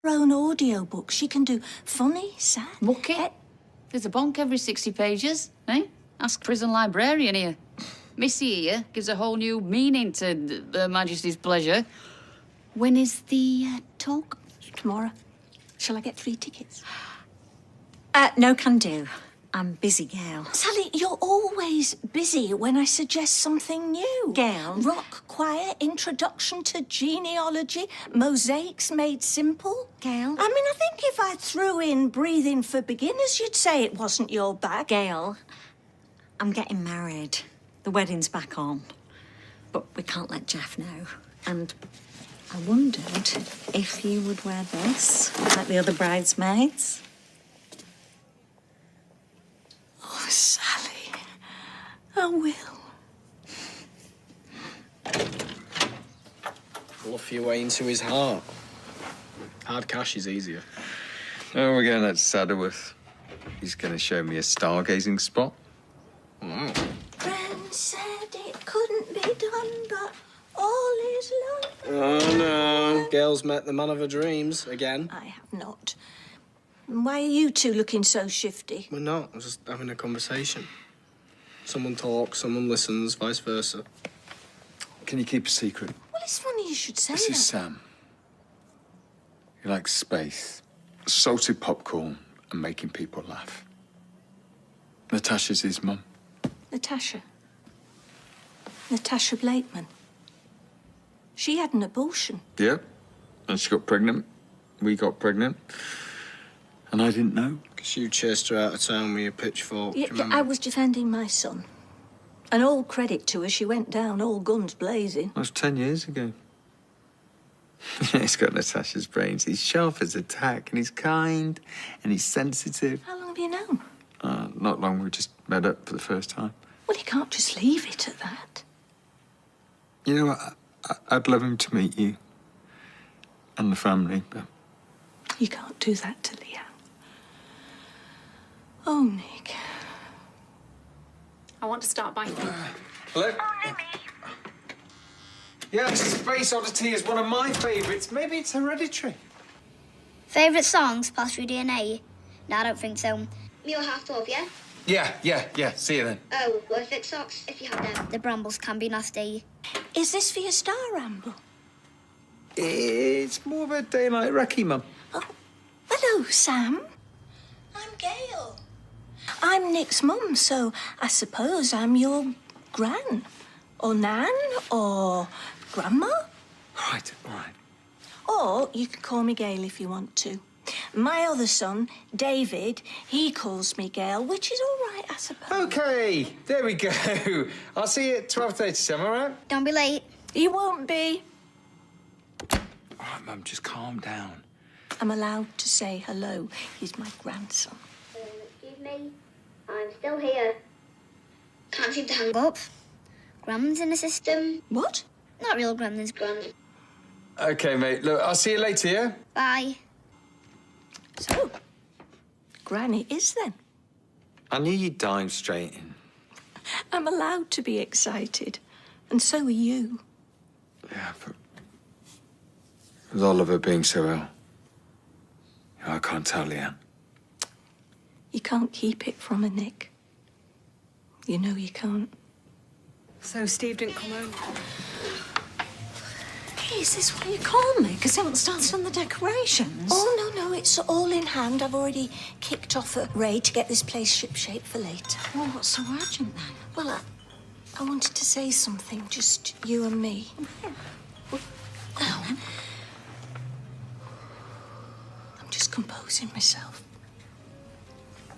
own audiobooks. She can do funny, sad... Mucky? There's a bonk every 60 pages, eh? Ask prison librarian here. Missy here gives a whole new meaning to Her Majesty's pleasure. When is the talk? Tomorrow. Shall I get 3 tickets? No can do. I'm busy, Gail. Sally, you're always busy when I suggest something new. Gail? Rock choir, introduction to genealogy, mosaics made simple. Gail? I mean, I think if I threw in breathing for beginners, you'd say it wasn't your bag. Gail, I'm getting married. The wedding's back on. But we can't let Jeff know. And I wondered if you would wear this, like the other bridesmaids. Oh, Sally, I will. Bluff your way into his heart. Hard cash is easier. Oh, we're going at Saddleworth. He's going to show me a stargazing spot. Wow. Friend said it couldn't be done, but all is love. Oh, no. Gail's met the man of her dreams again. I have not. Why are you two looking so shifty? We're not. We're just having a conversation. Someone talks, someone listens, vice versa. Can you keep a secret? Well, it's funny you should say This that. is Sam. He likes space, salted popcorn, and making people laugh. Natasha's his mum. Natasha. Natasha Blakeman. She had an abortion. Yeah, and she got pregnant. We got pregnant. And I didn't know. Because you chased her out of town with your pitchfork. Yeah, do you remember? I was defending my son. And all credit to her, she went down all guns blazing. That was 10 years ago. He's got Natasha's brains. He's sharp as a tack, and he's kind, and he's sensitive. How long have you known? Not long. We just met up for the first time. Well, you can't just leave it at that. You know, I'd love him to meet you and the family, but... You can't do that to Leanne. Oh, Nick. I want to start by... Hello? Yes, Space Oddity is one of my favourites. Maybe it's hereditary. Favourite songs passed through DNA? No, I don't think so. Meal 12, yeah? Yeah. See you then. Oh, worth it socks, if you have them. The brambles can be nasty. Is this for your star ramble? It's more of a daylight recce, Mum. Oh, hello, Sam. I'm Gail. I'm Nick's mum, so I suppose I'm your gran. Or nan, or grandma. All right. Or you can call me Gail if you want to. My other son, David, he calls me Gail, which is all right, I suppose. OK, there we go. I'll see you at 12:30, Sam, all right? Don't be late. You won't be. All right, Mum, just calm down. I'm allowed to say hello. He's my grandson. Excuse me, I'm still here. Can't seem to hang Up. Gremlins in the system. What? Not real gremlins. Grand. OK, mate. Look, I'll see you later, yeah? Bye. So, Granny is then. I knew you'd dive straight in. I'm allowed to be excited. And so are you. Yeah, but... with all of her being so ill, you know, I can't tell Leanne. You can't keep it from her, Nick. You know you can't. So Steve didn't come home? Hey, is this what you call me? Because I haven't started on the decorations. Oh, no, it's all in hand. I've already kicked off at Ray to get this place shipshape for later. Well, what's so urgent, then? Well, I wanted to say something, just you and me. Oh. I'm just composing myself.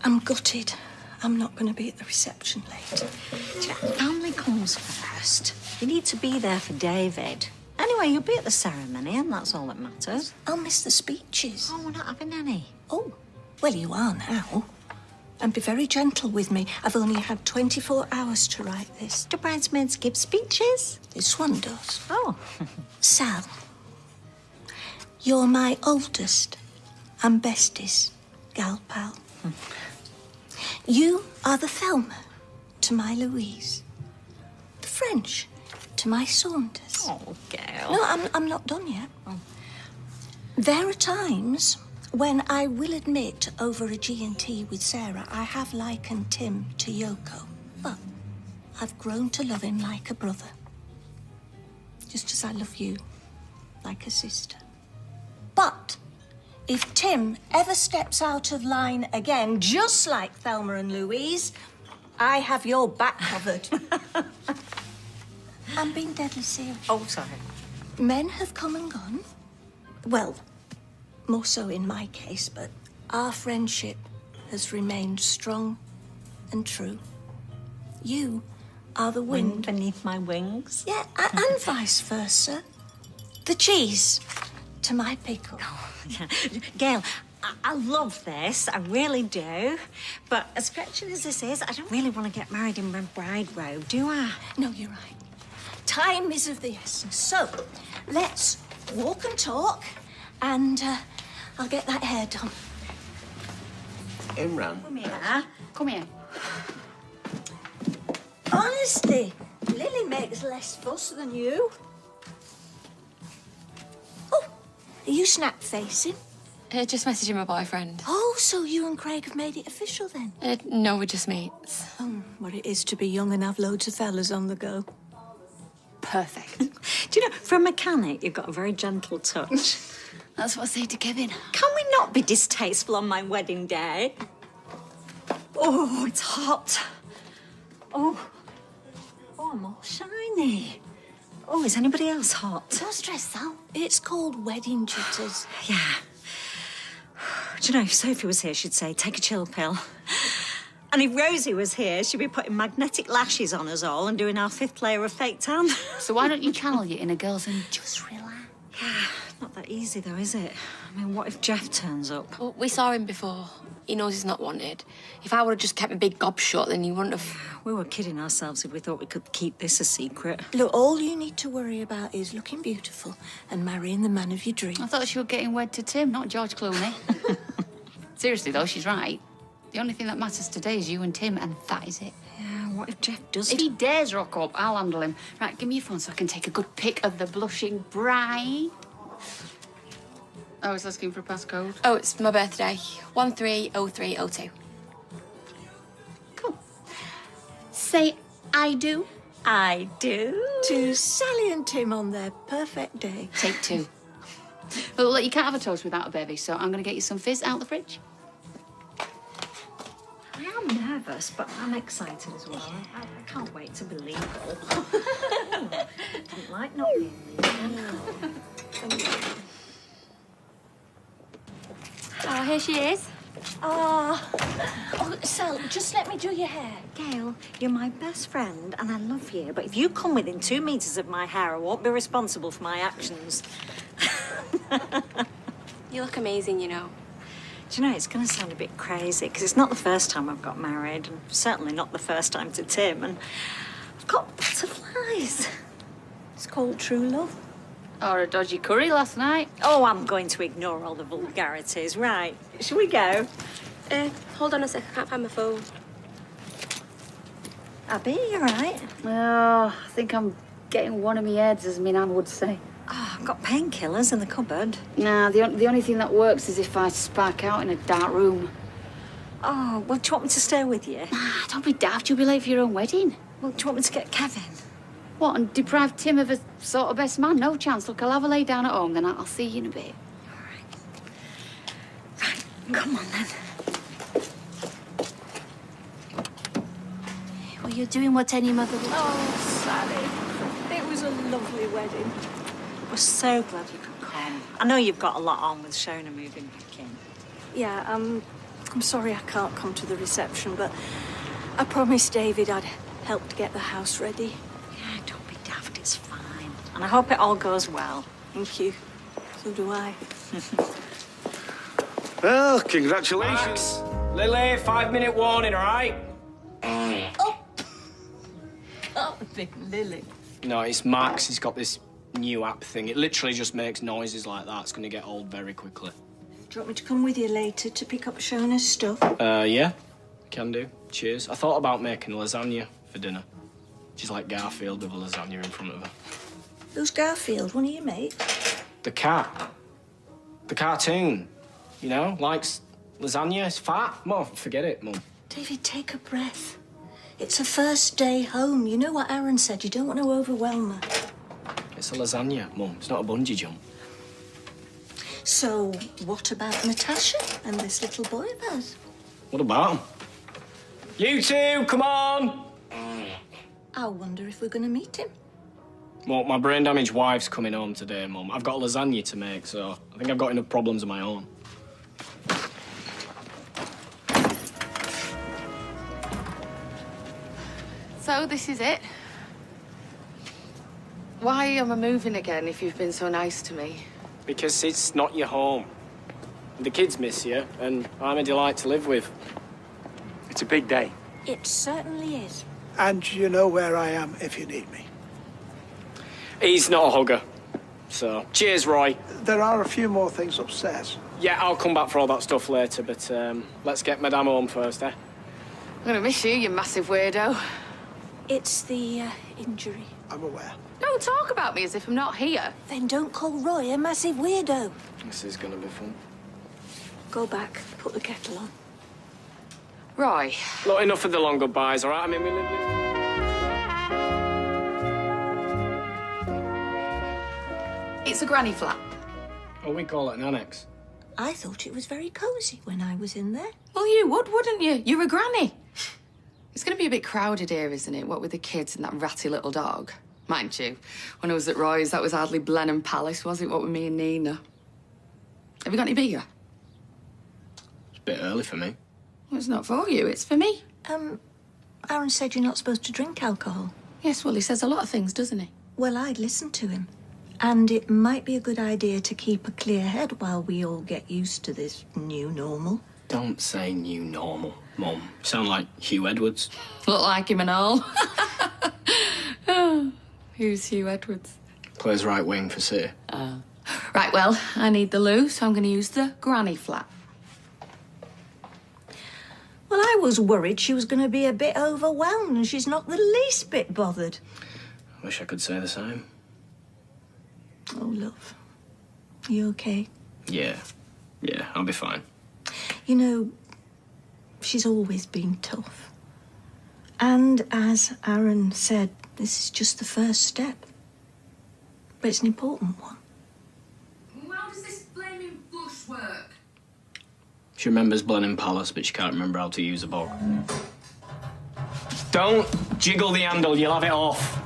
I'm gutted. I'm not going to be at the reception later. Family comes first. You need to be there for David. Anyway, you'll be at the ceremony, and that's all that matters. I'll miss the speeches. Oh, we're not having any. Oh, well, you are now. And be very gentle with me. I've only had 24 hours to write this. Do bridesmaids give speeches? This one does. Oh. Sal, you're my oldest and bestest gal pal. You are the Thelma to my Louise. The French to my Saunders. Oh, Gail. No, I'm not done yet. There are times when I will admit over a G&T with Sarah I have likened Tim to Yoko, but I've grown to love him like a brother. Just as I love you, like a sister. But if Tim ever steps out of line again, just like Thelma and Louise, I have your back covered. I'm being deadly serious. Oh, sorry. Men have come and gone. Well, more so in my case, but our friendship has remained strong and true. You are the wind beneath my wings. Yeah, and vice versa. The cheese to my pickle. Gail, I love this, I really do. But as stretching as this is, I don't really want to get married in my bride robe, do I? No, you're right. Time is of the essence. So, let's walk and talk, and I'll get that hair done. Imran. Come here. Come here. Honestly, Lily makes less fuss than you. Oh, are you snap-facing? Just messaging my boyfriend. Oh, so you and Craig have made it official then? No, we're just mates. What it is to be young and have loads of fellas on the go. Perfect. Do you know, for a mechanic, you've got a very gentle touch. That's what I say to Kevin. Can we not be distasteful on my wedding day? Oh, it's hot. Oh, I'm all shiny. Oh, is anybody else hot? Don't stress out. It's called wedding jitters. Yeah. Do you know, if Sophie was here, she'd say, take a chill pill. And if Rosie was here, she'd be putting magnetic lashes on us all and doing our 5th layer of fake tan. So why don't you channel your inner girls and just relax? Yeah, not that easy, though, is it? I mean, what if Jeff turns up? Well, we saw him before. He knows he's not wanted. If I would have just kept my big gob shut, then he wouldn't have... We were kidding ourselves if we thought we could keep this a secret. Look, all you need to worry about is looking beautiful and marrying the man of your dreams. I thought you were getting wed to Tim, not George Clooney. Seriously, though, she's right. The only thing that matters today is you and Tim, and that is it. Yeah, what if Jeff does... If he dares rock up, I'll handle him. Right, give me your phone so I can take a good pic of the blushing bride. Oh, it's asking for a passcode. Oh, it's my birthday. 130302. Cool. Say, I do. I do. To Sally and Tim on their perfect day. Take 2. But look, you can't have a toast without a bevy, so I'm going to get you some fizz out the fridge. I am nervous, but I'm excited as well. I can't wait to be legal. Don't like not being legal. Oh, here she is. Oh, Sal, just let me do your hair. Gail, you're my best friend and I love you, but if you come within 2 meters of my hair, I won't be responsible for my actions. You look amazing, you know. Do you know, it's going to sound a bit crazy, because it's not the first time I've got married, and certainly not the first time to Tim, and I've got butterflies. It's called true love. Or a dodgy curry last night. Oh, I'm going to ignore all the vulgarities. Right, shall we go? Hold on a sec, I can't find my phone. Abby, you all right? Oh, I think I'm getting one of me heads, as my nan would say. Oh, I've got painkillers in the cupboard. Nah, the only thing that works is if I spark out in a dark room. Oh, well, do you want me to stay with you? Ah, don't be daft, you'll be late for your own wedding. Well, do you want me to get Kevin? What, and deprive Tim of a sort of best man? No chance. Look, I'll have a lay down at home, then I'll see you in a bit. All right. Right, come on then. Well, you're doing what any mother would. Oh, Sally, it was a lovely wedding. We're so glad you could come. I know you've got a lot on with Shona moving back in. Yeah, I'm sorry I can't come to the reception, but I promised David I'd help to get the house ready. Yeah, don't be daft, it's fine. And I hope it all goes well. Thank you. So do I. Well, congratulations. Lily, 5-minute warning, all right? Oh, big Lily. No, it's Max. He's got this new app thing. It literally just makes noises like that. It's going to get old very quickly. Do you want me to come with you later to pick up Shona's stuff? Yeah, can do. Cheers. I thought about making lasagna for dinner. She's like Garfield with a lasagna in front of her. Who's Garfield? One of your mates? The cat. The cartoon, you know, likes lasagna, it's fat. Mum, forget it, Mum. David, take a breath. It's a first day home. You know what Aaron said. You don't want to overwhelm her. It's a lasagna, Mum. It's not a bungee jump. So, what about Natasha and this little boy of hers? What about him? You two, come on! I wonder if we're going to meet him. Well, my brain-damaged wife's coming home today, Mum. I've got lasagna to make, so I think I've got enough problems of my own. So, this is it? Why am I moving again if you've been so nice to me? Because it's not your home. The kids miss you, and I'm a delight to live with. It's a big day. It certainly is. And you know where I am if you need me. He's not a hugger. So, cheers, Roy. There are a few more things upstairs. Yeah, I'll come back for all that stuff later, but let's get Madame home first, eh? I'm gonna miss you, you massive weirdo. It's the injury. I'm aware. Don't talk about me as if I'm not here. Then don't call Roy a massive weirdo. This is gonna be fun. Go back, put the kettle on. Roy. Look, enough of the long goodbyes, all right? I mean, we live... It's a granny flat. Oh, we call it an annex. I thought it was very cosy when I was in there. Well, you would, wouldn't you? You're a granny. It's going to be a bit crowded here, isn't it? What with the kids and that ratty little dog. Mind you, when I was at Roy's, that was hardly Blenheim Palace, was it? What with me and Nina? Have you got any beer? It's a bit early for me. Well, it's not for you, it's for me. Aaron said you're not supposed to drink alcohol. Yes, well, he says a lot of things, doesn't he? Well, I'd listen to him. And it might be a good idea to keep a clear head while we all get used to this new normal. Don't say new normal, Mum. You sound like Hugh Edwards. Look like him and all. Oh, who's Hugh Edwards? Plays right wing for City. Right, well, I need the loo, so I'm going to use the granny flat. Well, I was worried she was going to be a bit overwhelmed, and she's not the least bit bothered. I wish I could say the same. Oh, love. You okay? Yeah, I'll be fine. You know, she's always been tough. And as Aaron said, this is just the first step. But it's an important one. How does this flaming bush work? She remembers Blenheim Palace, but she can't remember how to use a bog. Don't jiggle the handle, you'll have it off.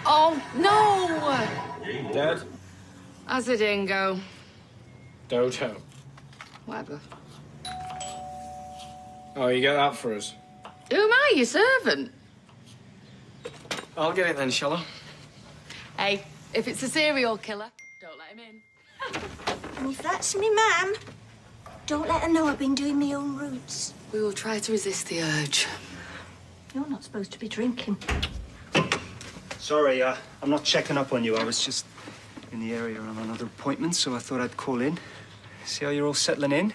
Oh, no! Dead? As a dingo. Dodo. Whatever. Oh, you get that for us? Who am I, your servant? I'll get it then, shall I? Hey, if it's a serial killer, don't let him in. And if that's me, ma'am, don't let her know I've been doing my own routes. We will try to resist the urge. You're not supposed to be drinking. Sorry, I'm not checking up on you. I was just in the area on another appointment, so I thought I'd call in. See how you're all settling in?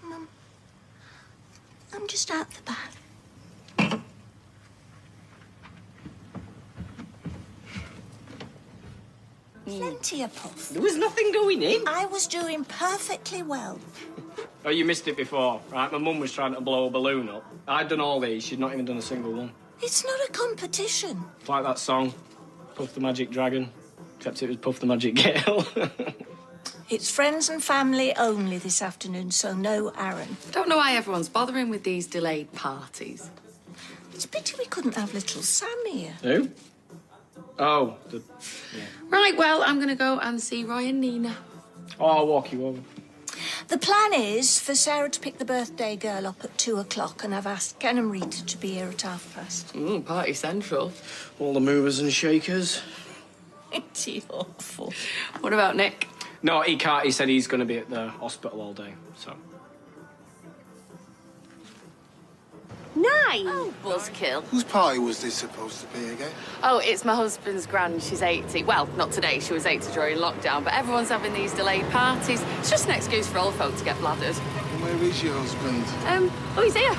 Mum, I'm just out the bath. Plenty of puff. There was nothing going in. I was doing perfectly well. Oh, you missed it before, right? My mum was trying to blow a balloon up. I'd done all these. She'd not even done a single one. It's not a competition. It's like that song, Puff the Magic Dragon, except it was Puff the Magic Gail. It's friends and family only this afternoon, so no Aaron. Don't know why everyone's bothering with these delayed parties. It's a pity we couldn't have little Sam here. Who? Oh, yeah. Right, well, I'm going to go and see Roy and Nina. Oh, I'll walk you over. The plan is for Sarah to pick the birthday girl up at 2 o'clock, and I've asked Ken and Rita to be here at past. Party central. All the movers and shakers. It's awful. What about Nick? No, he can't. He said he's going to be at the hospital all day, so... 9. Oh, buzzkill. Whose party was this supposed to be again? Oh, it's my husband's gran. She's 80. Well, not today. She was 80 during lockdown. But everyone's having these delayed parties. It's just an excuse for old folk to get bladdered. And where is your husband? Oh, he's here.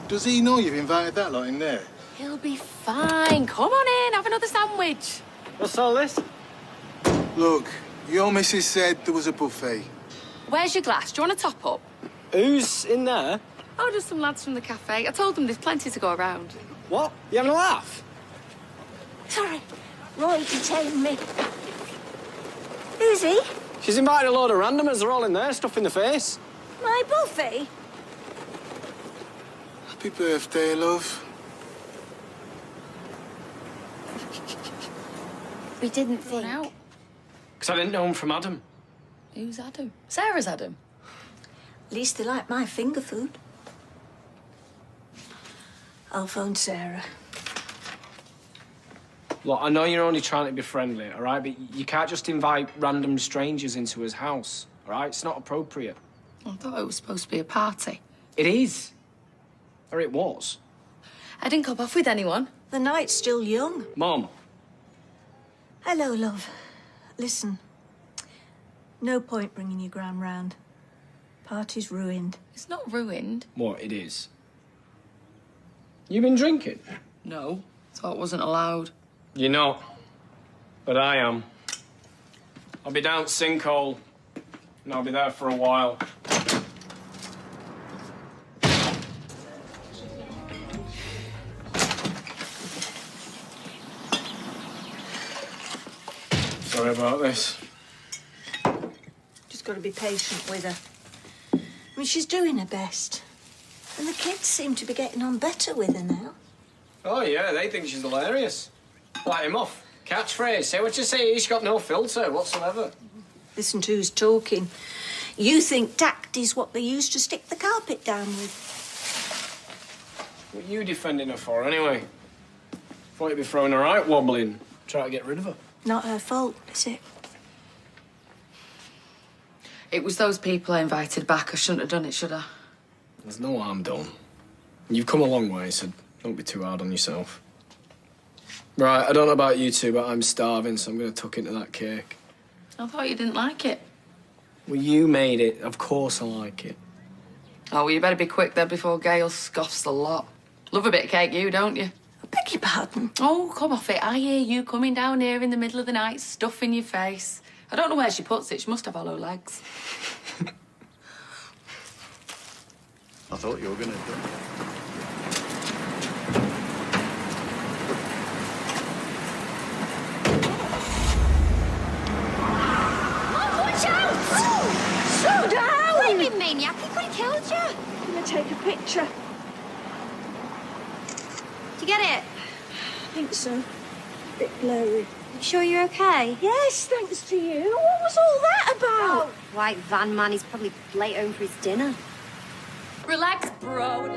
Does he know you've invited that lot in there? He'll be fine. Come on in, have another sandwich. What's all this? Look, your missus said there was a buffet. Where's your glass? Do you want a top up? Who's in there? Oh, just some lads from the cafe. I told them there's plenty to go around. What? You having a laugh? Sorry, Roy detained me. Who's he? She's invited a load of randomers. They're all in there, stuff in the face. My buffet? Happy birthday, love. We didn't think. Out. Because I didn't know him from Adam. Who's Adam? Sarah's Adam. At least they like my finger food. I'll phone Sarah. Look, I know you're only trying to be friendly, all right? But you can't just invite random strangers into his house, all right? It's not appropriate. I thought it was supposed to be a party. It is. Or it was. I didn't cop off with anyone. The night's still young. Mom. Hello, love. Listen, no point bringing your gran round. Party's ruined. It's not ruined. What, it is? You been drinking? No. Thought it wasn't allowed. You're not. But I am. I'll be down at Sinkhole, and I'll be there for a while. Sorry about this. Just got to be patient with her. I mean, she's doing her best. And the kids seem to be getting on better with her now. Oh, yeah, they think she's hilarious. Light him off. Catchphrase. Say what you say. He's got no filter whatsoever. Listen to who's talking. You think tact is what they used to stick the carpet down with. What are you defending her for, anyway? Thought you'd be throwing her out wobbling. Try to get rid of her. Not her fault, is it? It was those people I invited back. I shouldn't have done it, should I? There's no harm done. You've come a long way, so don't be too hard on yourself. Right, I don't know about you two, but I'm starving, so I'm going to tuck into that cake. I thought you didn't like it. Well, you made it. Of course I like it. Oh, well, you better be quick there before Gail scoffs the lot. Love a bit of cake, you, don't you? I beg your pardon? Oh, come off it. I hear you coming down here in the middle of the night, stuff in your face. I don't know where she puts it. She must have hollow legs. I thought you were going to do it. Watch out! Slow down! What do you mean, maniac? He could have killed you. I'm going to take a picture. Did you get it? I think so. A bit blurry. You sure you're okay? Yes, thanks to you. What was all that about? Oh, white van man. He's probably late home for his dinner. Relax, bro.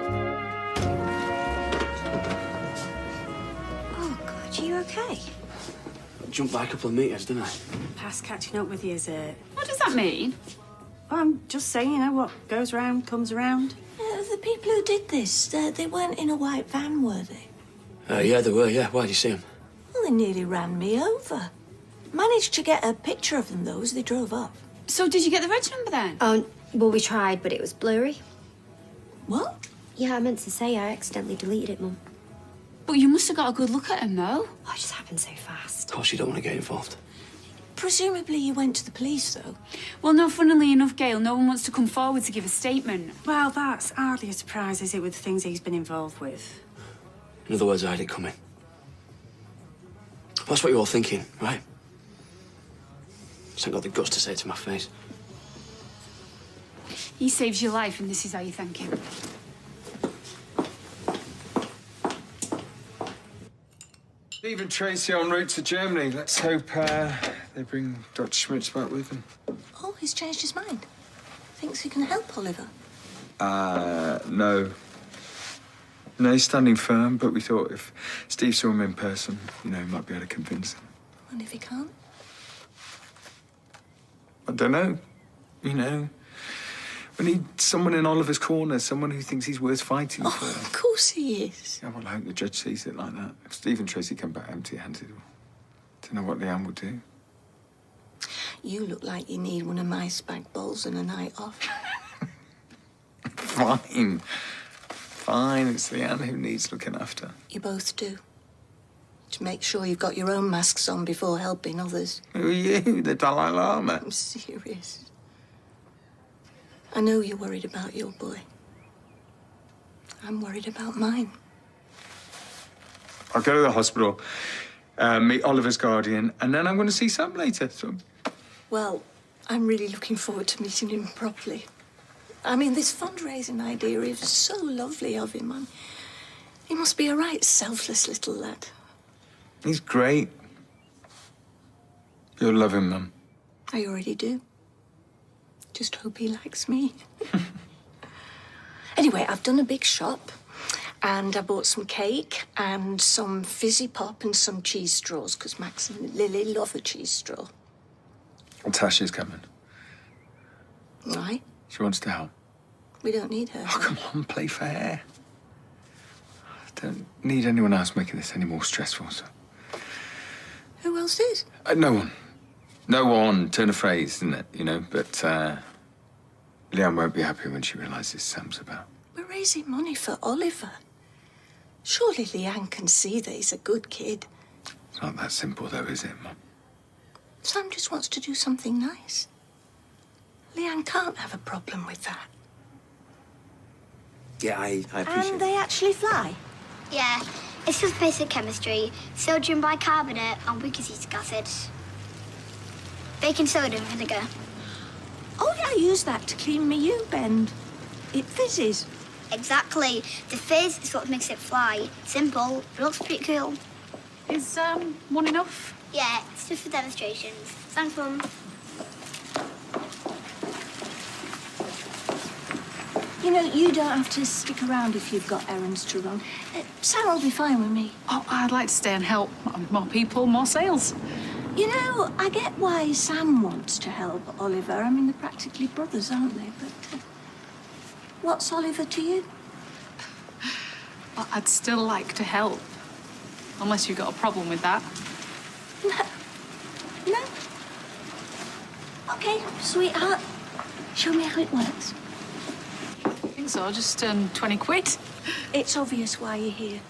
Oh, God, are you okay? Jumped by a couple of metres, didn't I? Past catching up with you, is it? What does that mean? Well, I'm just saying, you know, what goes round comes around. The people who did this, they weren't in a white van, were they? Yeah, they were, yeah. Why'd you see them? Well, they nearly ran me over. Managed to get a picture of them, though, as they drove up. So did you get the reg number then? Oh, well, we tried, but it was blurry. What? Yeah, I meant to say I accidentally deleted it, Mum. But you must have got a good look at him, though. Oh, it just happened so fast. Of course, you don't want to get involved. Presumably you went to the police, though. Well, no, funnily enough, Gail, no one wants to come forward to give a statement. Well, that's hardly a surprise, is it, with the things he's been involved with? In other words, I had it coming. That's what you're all thinking, right? Just ain't got the guts to say it to my face. He saves your life, and this is how you thank him. Steve and Tracy en route to Germany. Let's hope they bring Dr. Schmitz back with them. Oh, he's changed his mind. Thinks he can help Oliver. No. No, he's standing firm, but we thought if Steve saw him in person, you know, he might be able to convince him. And if he can't? I don't know. You know, we need someone in Oliver's corner, someone who thinks he's worth fighting for. Of course he is. Yeah, well, I hope the judge sees it like that. If Steve and Tracy come back empty-handed, don't know what Leanne will do. You look like you need one of my spag bowls and a night off. Fine. fine. It's Leanne who needs looking after. You both do. To make sure you've got your own masks on before helping others. Who are you, the Dalai Lama? I'm serious. I know you're worried about your boy. I'm worried about mine. I'll go to the hospital, meet Oliver's guardian, and then I'm going to see Sam later. So. Well, I'm really looking forward to meeting him properly. I mean, this fundraising idea is so lovely of him. He must be a right selfless little lad. He's great. You'll love him, Mum. I already do. Just hope he likes me. Anyway, I've done a big shop, and I bought some cake and some fizzy pop and some cheese straws, because Max and Lily love a cheese straw. And Tasha's coming. Right? She wants to help. We don't need her. Oh, come on, play fair. I don't need anyone else making this any more stressful, so... Who else is? No one. No one. Turn a phrase, isn't it? You know, but, Leanne won't be happy when she realises Sam's about. We're raising money for Oliver. Surely Leanne can see that he's a good kid. It's not that simple, though, is it, Mum? Sam just wants to do something nice. Leanne can't have a problem with that. Yeah, I appreciate And they actually fly? Yeah, it's just basic chemistry. Sodium bicarbonate and weak acetic acid. Baking soda and vinegar. Oh, yeah, I use that to clean my U-bend. It fizzes. Exactly. The fizz is what makes it fly. Simple, but looks pretty cool. Is, one enough? Yeah, it's just for demonstrations. Thanks, Mum. You know, you don't have to stick around if you've got errands to run. Sam will be fine with me. Oh, I'd like to stay and help. More people, more sales. You know, I get why Sam wants to help Oliver. I mean, they're practically brothers, aren't they? But what's Oliver to you? Well, I'd still like to help. Unless you've got a problem with that. No. OK, sweetheart. Show me how it works. I think so. Just 20 quid. It's obvious why you're here.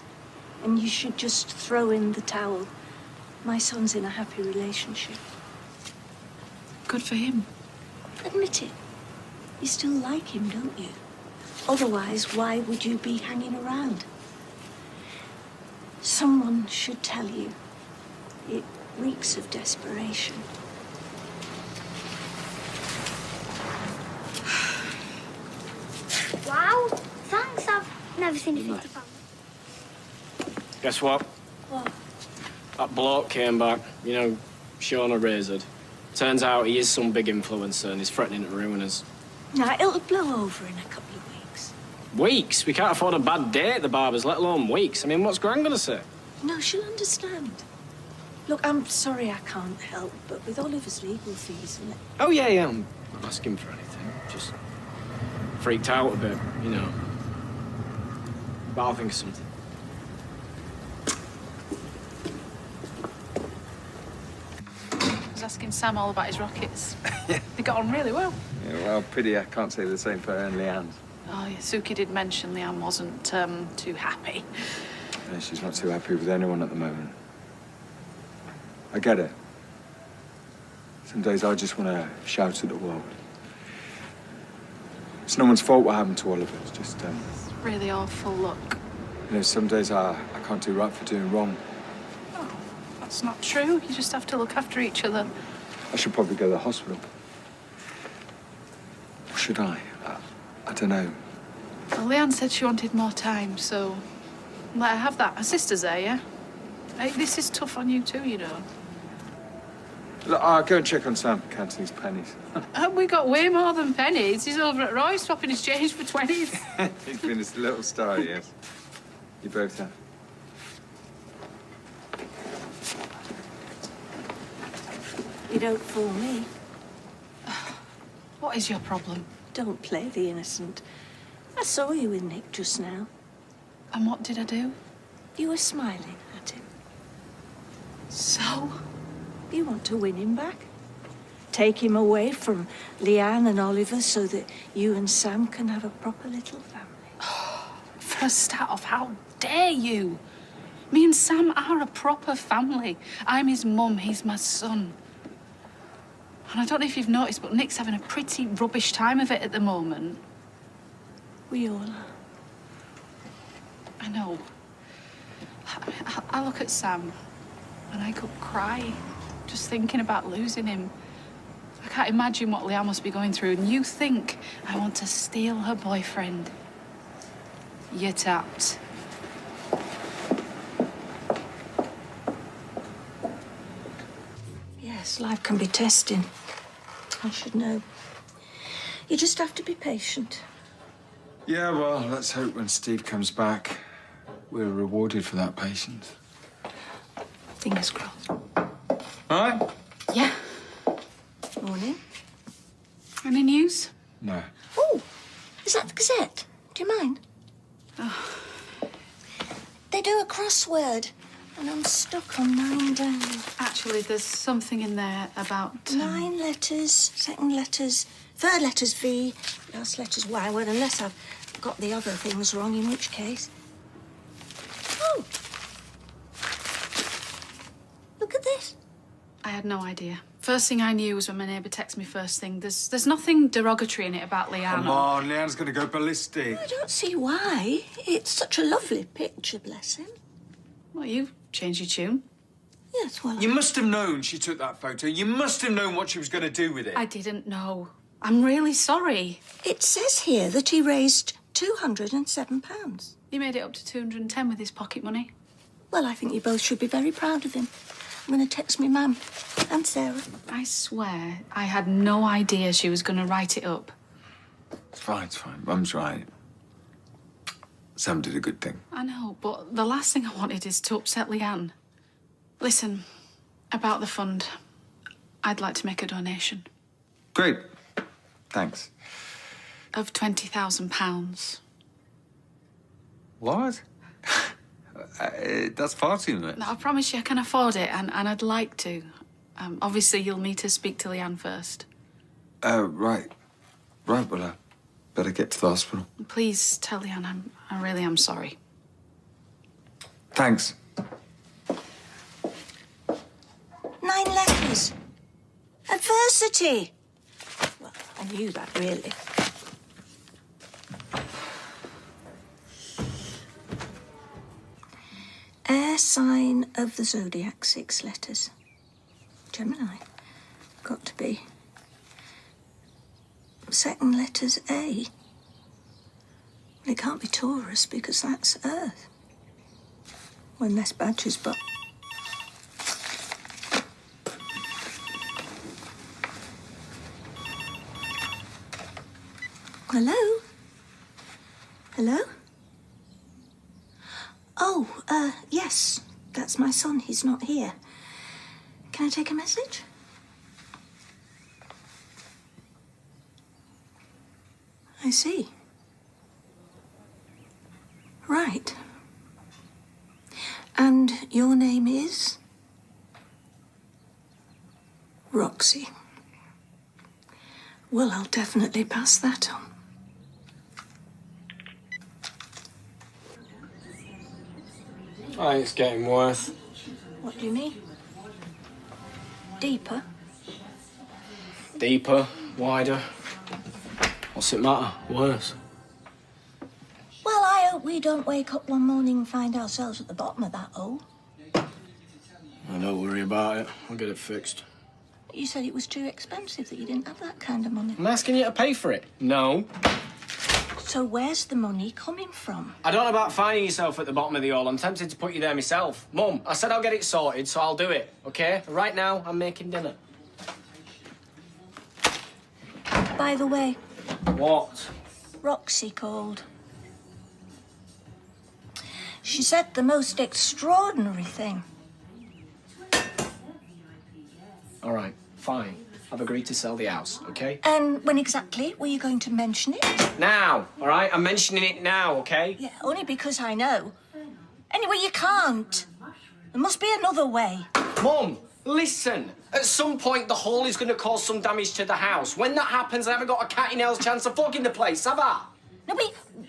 And you should just throw in the towel. My son's in a happy relationship. Good for him. Admit it. You still like him, don't you? Otherwise, why would you be hanging around? Someone should tell you. It reeks of desperation. Wow, thanks. I've never seen a £50. Guess what? What? That bloke came back, you know, Shona Razord. Turns out he is some big influencer and he's threatening to ruin us. Now, it'll blow over in a couple of weeks. Weeks? We can't afford a bad day at the barbers, let alone weeks. I mean, what's Gran gonna say? No, she'll understand. Look, I'm sorry I can't help, but with Oliver's legal fees and... Oh, yeah, I'm not asking for anything. Just freaked out a bit, you know. But I'll think of something. I was asking Sam all about his rockets. They got on really well. Yeah, well, pity I can't say the same for her and Leanne's. Oh, yeah, Suki did mention Leanne wasn't too happy. Yeah, she's not too happy with anyone at the moment. I get it. Some days I just want to shout at the world. It's no one's fault what happened to Oliver. It's just, It's really awful, look. you know, some days I can't do right for doing wrong. Oh, that's not true. You just have to look after each other. I should probably go to the hospital. Or should I? I don't know. Well, Leanne said she wanted more time, so let her have that. Her sister's there, yeah? Hey, this is tough on you too, you know. Look, I'll go and check on Sam, counting his pennies. We got way more than pennies. He's over at Roy's swapping his change for 20s. He's been a little star, yes. You both have. You don't fool me. What is your problem? Don't play the innocent. I saw you with Nick just now. And what did I do? You were smiling at him. So? You want to win him back? Take him away from Leanne and Oliver so that you and Sam can have a proper little family. For First start off, how dare you? Me and Sam are a proper family. I'm his mum, he's my son. And I don't know if you've noticed, but Nick's having a pretty rubbish time of it at the moment. We all are. I know. I look at Sam and I could cry just thinking about losing him. I can't imagine what Leanne must be going through, and you think I want to steal her boyfriend. You're tapped. Yes, life can be testing. I should know. You just have to be patient. Yeah, well, let's hope when Steve comes back, we're rewarded for that patience. Fingers crossed. All right? Yeah. Morning. Any news? No. Oh, is that the Gazette? Do you mind? Oh. They do a crossword, and I'm stuck on 9 down. Actually, there's something in there about... 9 letters, second letters, third letter's V, last letter's Y. Well, unless I've got the other things wrong, in which case... Oh! Look at this. I had no idea. First thing I knew was when my neighbour texted me first thing. There's nothing derogatory in it about Leanne. Come on, Leanne's going to go ballistic. I don't see why. It's such a lovely picture, bless him. Well, you've changed your tune. Yes, well... You must have known she took that photo. You must have known what she was going to do with it. I didn't know. I'm really sorry. It says here that he raised £207. He made it up to 210 with his pocket money. Well, I think you both should be very proud of him. I'm going to text me Mum and Sarah. I swear I had no idea she was going to write it up. It's fine, it's fine. Mum's right. Sam did a good thing. I know, but the last thing I wanted is to upset Leanne. Listen, about the fund, I'd like to make a donation. Great. Thanks. Of £20,000. What? That's far too much. No, I promise you I can afford it, and I'd like to. Obviously, you'll need to speak to Leanne first. Right. Right, well, I better get to the hospital. Please tell Leanne I really am sorry. Thanks. 9 letters. Adversity. Well, I knew that, really. Air sign of the zodiac, 6 letters. Gemini. Got to be. Second letter's A. It can't be Taurus because that's Earth. When less badges, but... Hello? Hello? Oh, yes. That's my son. He's not here. Can I take a message? I see. Right. And your name is? Roxy. Well, I'll definitely pass that on. Oh, it's getting worse. What do you mean? Deeper? Deeper, wider. What's it matter? Worse. Well, I hope we don't wake up one morning and find ourselves at the bottom of that hole. Don't worry about it. I'll get it fixed. You said it was too expensive, that you didn't have that kind of money. I'm asking you to pay for it. No. So where's the money coming from? I don't know about finding yourself at the bottom of the hole. I'm tempted to put you there myself. Mum, I said I'll get it sorted, so I'll do it, OK? Right now, I'm making dinner. By the way... What? Roxy called. She said the most extraordinary thing. All right, fine. I've agreed to sell the house, OK? And when exactly were you going to mention it? Now, all right? I'm mentioning it now, OK? Yeah, only because I know. Anyway, you can't. There must be another way. Mum, listen. At some point, the hole is going to cause some damage to the house. When that happens, I haven't got a cat in hell's chance of flogging the place, have I? No,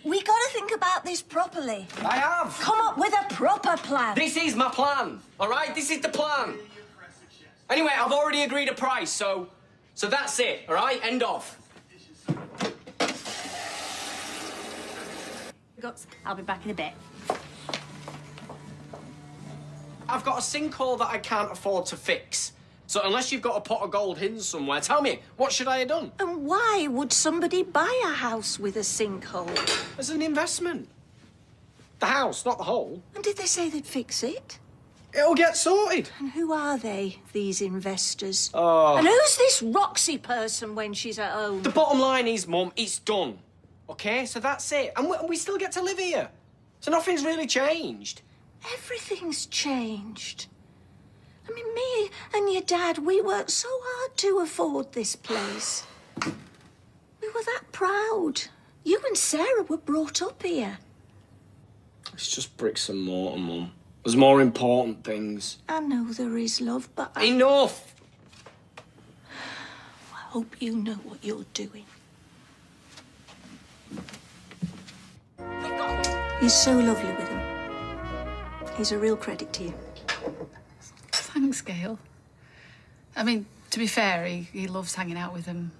we got to think about this properly. I have. Come up with a proper plan. This is my plan, all right? This is the plan. Anyway, I've already agreed a price, so that's it, all right? End of. I'll be back in a bit. I've got a sinkhole that I can't afford to fix. So unless you've got a pot of gold hidden somewhere, tell me, what should I have done? And why would somebody buy a house with a sinkhole? As an investment. The house, not the hole. And did they say they'd fix it? It'll get sorted. And who are they, these investors? Oh. And who's this Roxy person when she's at home? The bottom line is, Mum, it's done. OK? So that's it. And we still get to live here. So nothing's really changed. Everything's changed. I mean, me and your dad, we worked so hard to afford this place. We were that proud. You and Sarah were brought up here. It's just bricks and mortar, Mum. There's more important things. I know there is, love, but Enough! I hope you know what you're doing. You're so lovely with him. He's a real credit to you. Thanks, Gail. I mean, to be fair, he loves hanging out with them.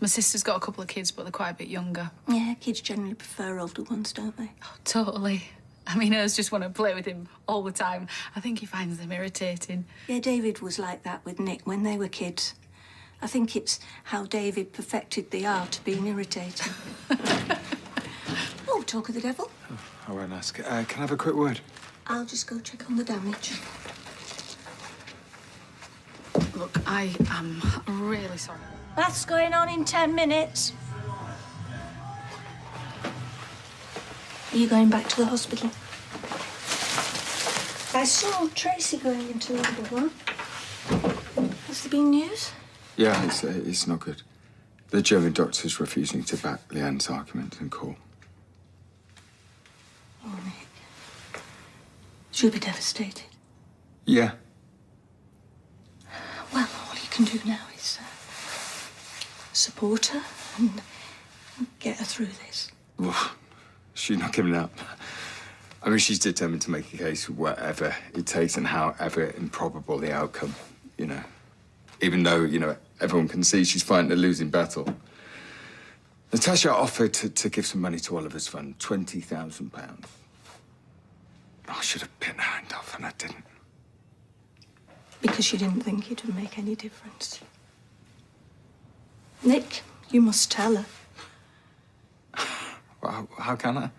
My sister's got a couple of kids, but they're quite a bit younger. Yeah, kids generally prefer older ones, don't they? Oh, totally. I mean, hers just want to play with him all the time. I think he finds them irritating. Yeah, David was like that with Nick when they were kids. I think it's how David perfected the art of being irritating. Oh, talk of the devil. Oh, I won't ask. Can I have a quick word? I'll just go check on the damage. Look, I am really sorry. Bath's going on in 10 minutes. Are you going back to the hospital? I saw Tracy going into labor, huh? Has there been news? Yeah, it's not good. The German doctor's refusing to back Leanne's argument in court. Oh, Nick. She'll be devastated. Yeah. Well, all you can do now is support her and get her through this. Well, she's not giving up. I mean, she's determined to make a case whatever it takes and however improbable the outcome, you know. Even though, you know, everyone can see she's fighting a losing battle. Natasha offered to give some money to Oliver's fund, £20,000. I should have bitten her hand off, and I didn't. Because you didn't think it would make any difference. Nick, you must tell her. Well, how can I?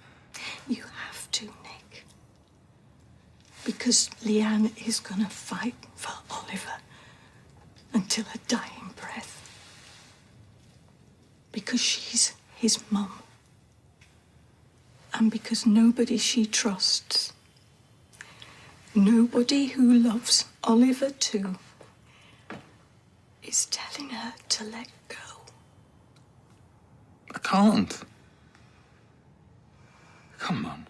You have to, Nick. Because Leanne is gonna fight for Oliver until her dying breath. Because she's his mum. And because nobody she trusts, nobody who loves Oliver too, is telling her to let go. I can't. Come on.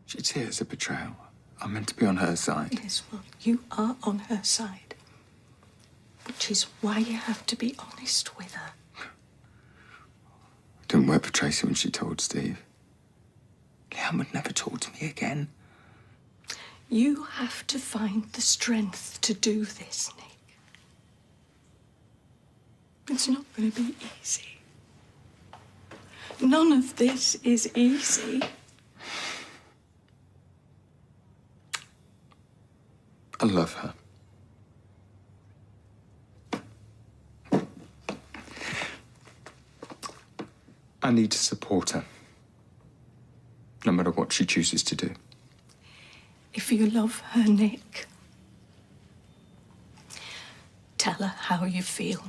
She'd see it as a betrayal. I'm meant to be on her side. Yes, well, you are on her side. Which is why you have to be honest with her. It didn't work for Tracy when she told Steve. Leanne would never talk to me again. You have to find the strength to do this, Nick. It's not going to be easy. None of this is easy. I love her. I need to support her, no matter what she chooses to do. If you love her, Nick, tell her how you feel.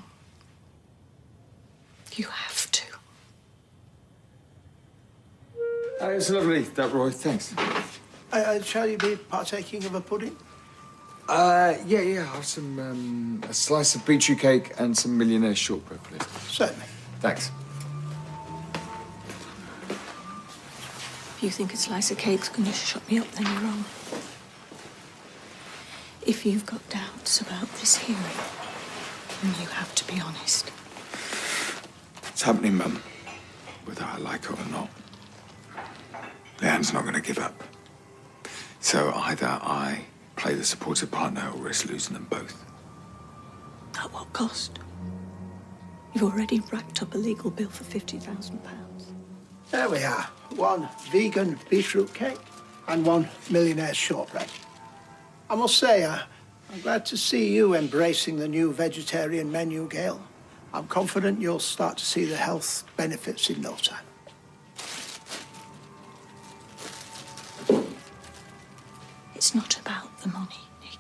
You have to. It's lovely, that, Roy. Thanks. Shall you be partaking of a pudding? Yeah. I'll have some, a slice of beetroot cake and some millionaire shortbread, please. Certainly. Thanks. If you think a slice of cake's going to shut me up, then you're wrong. If you've got doubts about this hearing, then you have to be honest. It's happening, Mum. whether I like it or not. Leanne's not going to give up. So either I play the supportive partner or risk losing them both. At what cost? You've already racked up a legal bill for £50,000. There we are. One vegan beetroot cake and one millionaire's shortbread. I must say, I'm glad to see you embracing the new vegetarian menu, Gail. I'm confident you'll start to see the health benefits in no time. It's not about the money, Nick.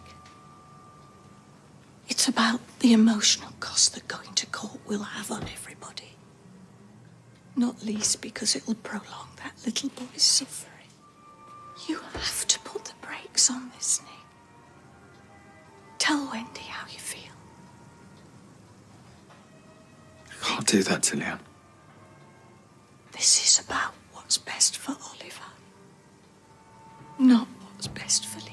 It's about the emotional cost that going to court will have on everybody. Not least because it'll prolong that little boy's suffering. You have to put the brakes on this, Nick. Tell Wendy how you feel. I can't do that to Leanne. This is about what's best for Oliver, not what's best for Leanne.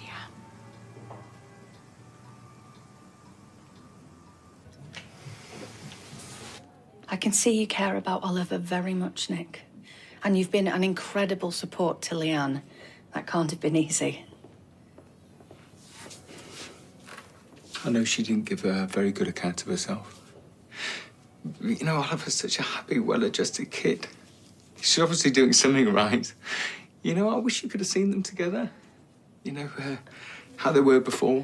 I can see you care about Oliver very much, Nick. And you've been an incredible support to Leanne. That can't have been easy. I know she didn't give a very good account of herself. You know, Oliver's such a happy, well-adjusted kid. She's obviously doing something right. You know, I wish you could have seen them together. You know, how they were before.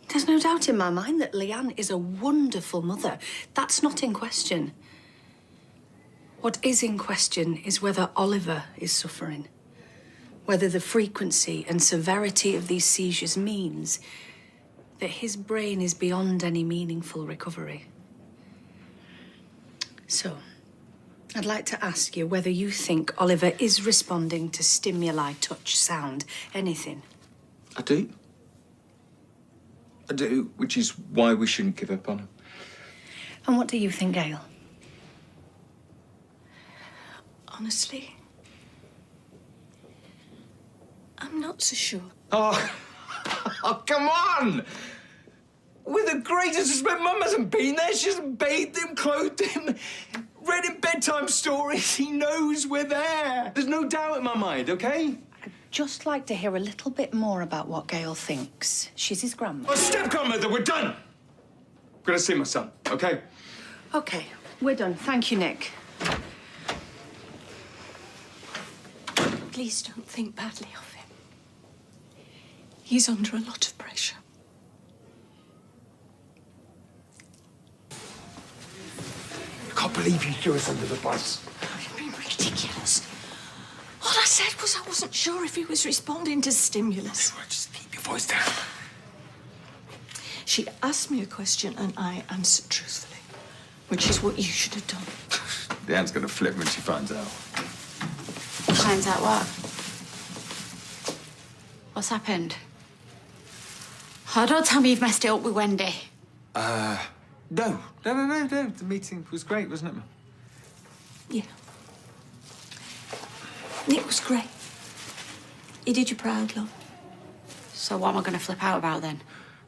There's no doubt in my mind that Leanne is a wonderful mother. That's not in question. What is in question is whether Oliver is suffering. Whether the frequency and severity of these seizures means that his brain is beyond any meaningful recovery. So, I'd like to ask you whether you think Oliver is responding to stimuli, touch, sound, anything. I do. I do, which is why we shouldn't give up on him. And what do you think, Gail? Honestly, I'm not so sure. Oh, oh, come on! With the greatest respect, Mum hasn't been there. She hasn't bathed him, clothed him, read him bedtime stories. He knows we're there. There's no doubt in my mind, OK? I'd just like to hear a little bit more about what Gail thinks. She's his grandmother. Oh, step-grandmother, we're done. I'm going to see my son, OK? OK, we're done. Thank you, Nick. Please don't think badly of him. He's under a lot of pressure. I can't believe you threw us under the bus. You're being ridiculous. All I said was I wasn't sure if he was responding to stimulus. Right, just keep your voice down. She asked me a question and I answered truthfully, which is what you should have done. Leanne's going to flip when she finds out. Finds out what? What's happened? Oh, don't tell me you've messed it up with Wendy. No. The meeting was great, wasn't it, Mum? Yeah. Nick was great. He did you proud, love. So what am I going to flip out about then?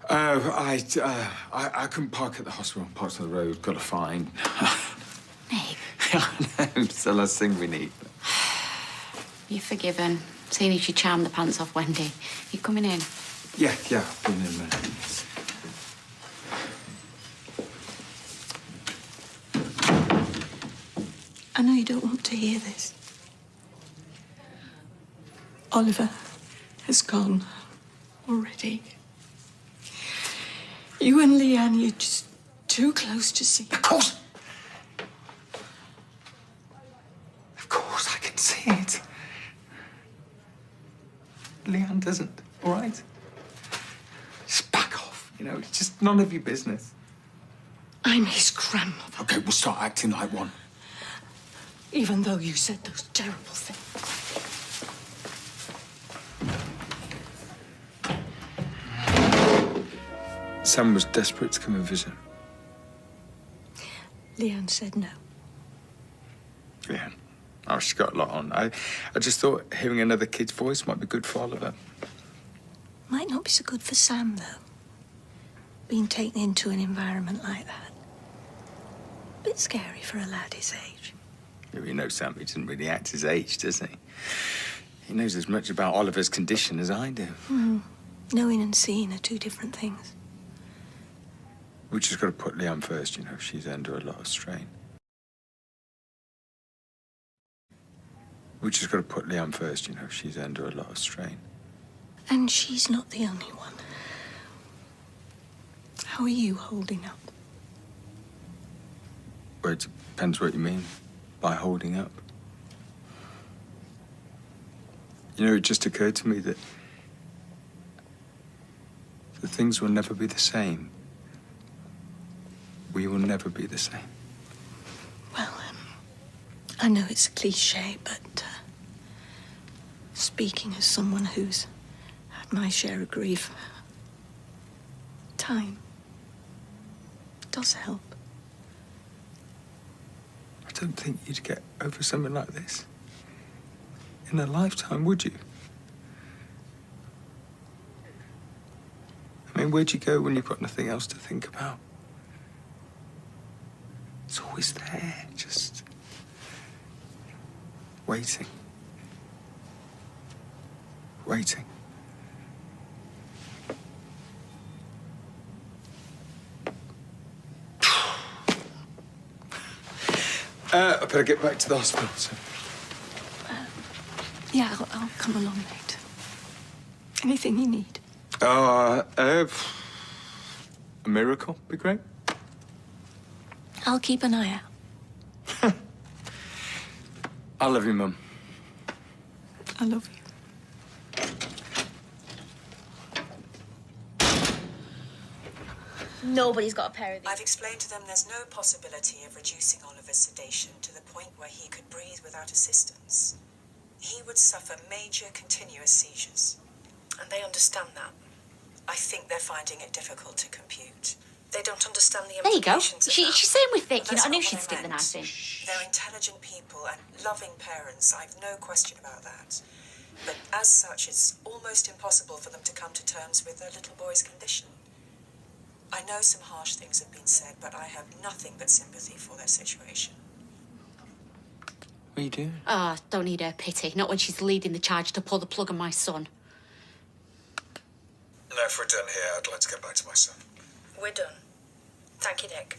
I couldn't park at the hospital. Parked on the road, got a fine. Nick. I know, it's the last thing we need. You're forgiven. Seeing if you charm the pants off Wendy. You coming in? Yeah, I've been in there. I know you don't want to hear this. Oliver has gone already. You and Leanne, you're just too close to see. Of course I can see it. Leanne doesn't, all right? Just back off, you know, it's just none of your business. I'm his grandmother. OK, we'll start acting like one. Even though you said those terrible things. Sam was desperate to come and visit. Leanne said no. Leanne. Oh, she's got a lot on. I just thought hearing another kid's voice might be good for Oliver. Might not be so good for Sam, though. Being taken into an environment like that. Bit scary for a lad his age. You know, Sam, he doesn't really act his age, does he? He knows as much about Oliver's condition as I do. Knowing and seeing are two different things. We just got to put Leanne first, you know. She's under a lot of strain. We just got to put Leanne first, you know. She's under a lot of strain. And she's not the only one. How are you holding up? Well, it depends what you mean by holding up. You know, it just occurred to me that things will never be the same. We will never be the same. Well, I know it's a cliche, but speaking as someone who's had my share of grief, time does help. I don't think you'd get over something like this in a lifetime, would you? I mean, where'd you go when you've got nothing else to think about? It's always there, just waiting. Waiting. I better get back to the hospital, so. Yeah, I'll come along later. Anything you need? A miracle be great. I'll keep an eye out. I love you, Mum. I love you. Nobody's got a pair of these. I've explained to them there's no possibility of reducing Oliver's sedation to the point where he could breathe without assistance. He would suffer major continuous seizures. And they understand that. I think they're finding it difficult to compute. They don't understand the There you go. implications of She's that. saying we're thick. But You know, that's I knew not she'd what stick the meant. knife in. They're intelligent people and loving parents. I've no question about that. But as such, it's almost impossible for them to come to terms with their little boy's condition. I know some harsh things have been said, but I have nothing but sympathy for their situation. What are you doing? Ah, don't need her pity. Not when she's leading the charge to pull the plug on my son. No, if we're done here, I'd like to get back to my son. We're done. Thank you, Nick.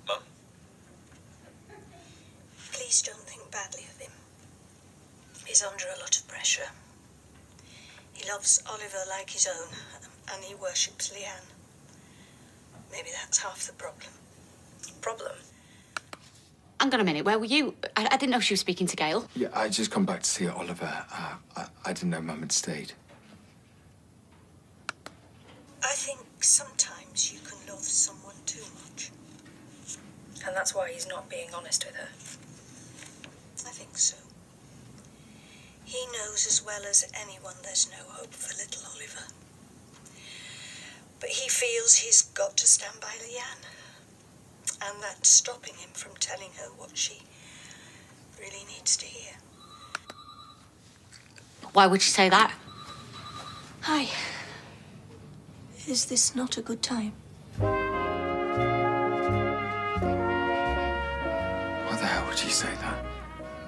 Mum? Please don't think badly of him. He's under a lot of pressure. He loves Oliver like his own, and he worships Leanne. Maybe that's half the problem. Problem? Hang on a minute. Where were you? I didn't know she was speaking to Gail. Yeah, I just come back to see Oliver. I didn't know Mum had stayed. I think sometimes you can love someone too much. And that's why he's not being honest with her. I think so. He knows as well as anyone there's no hope for little Oliver. But he feels he's got to stand by Leanne. And that's stopping him from telling her what she really needs to hear. Why would she say that? Hi. Is this not a good time? Why the hell would you say that?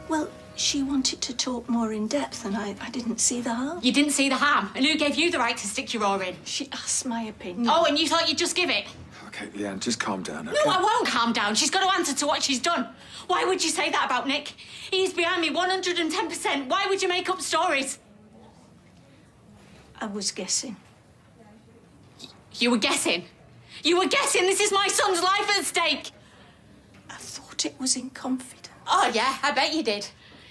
Well, she wanted to talk more in depth, and I didn't see the harm. You didn't see the harm. And who gave you the right to stick your oar in? She asked my opinion. Oh, and you thought you'd just give it? Okay, Leanne, just calm down, okay? No, I won't calm down. She's got to answer to what she's done. Why would you say that about Nick? He's behind me 110%. Why would you make up stories? I was guessing. You were guessing? You were guessing? This is my son's life at stake. I thought it was in confidence. Oh, yeah, I bet you did.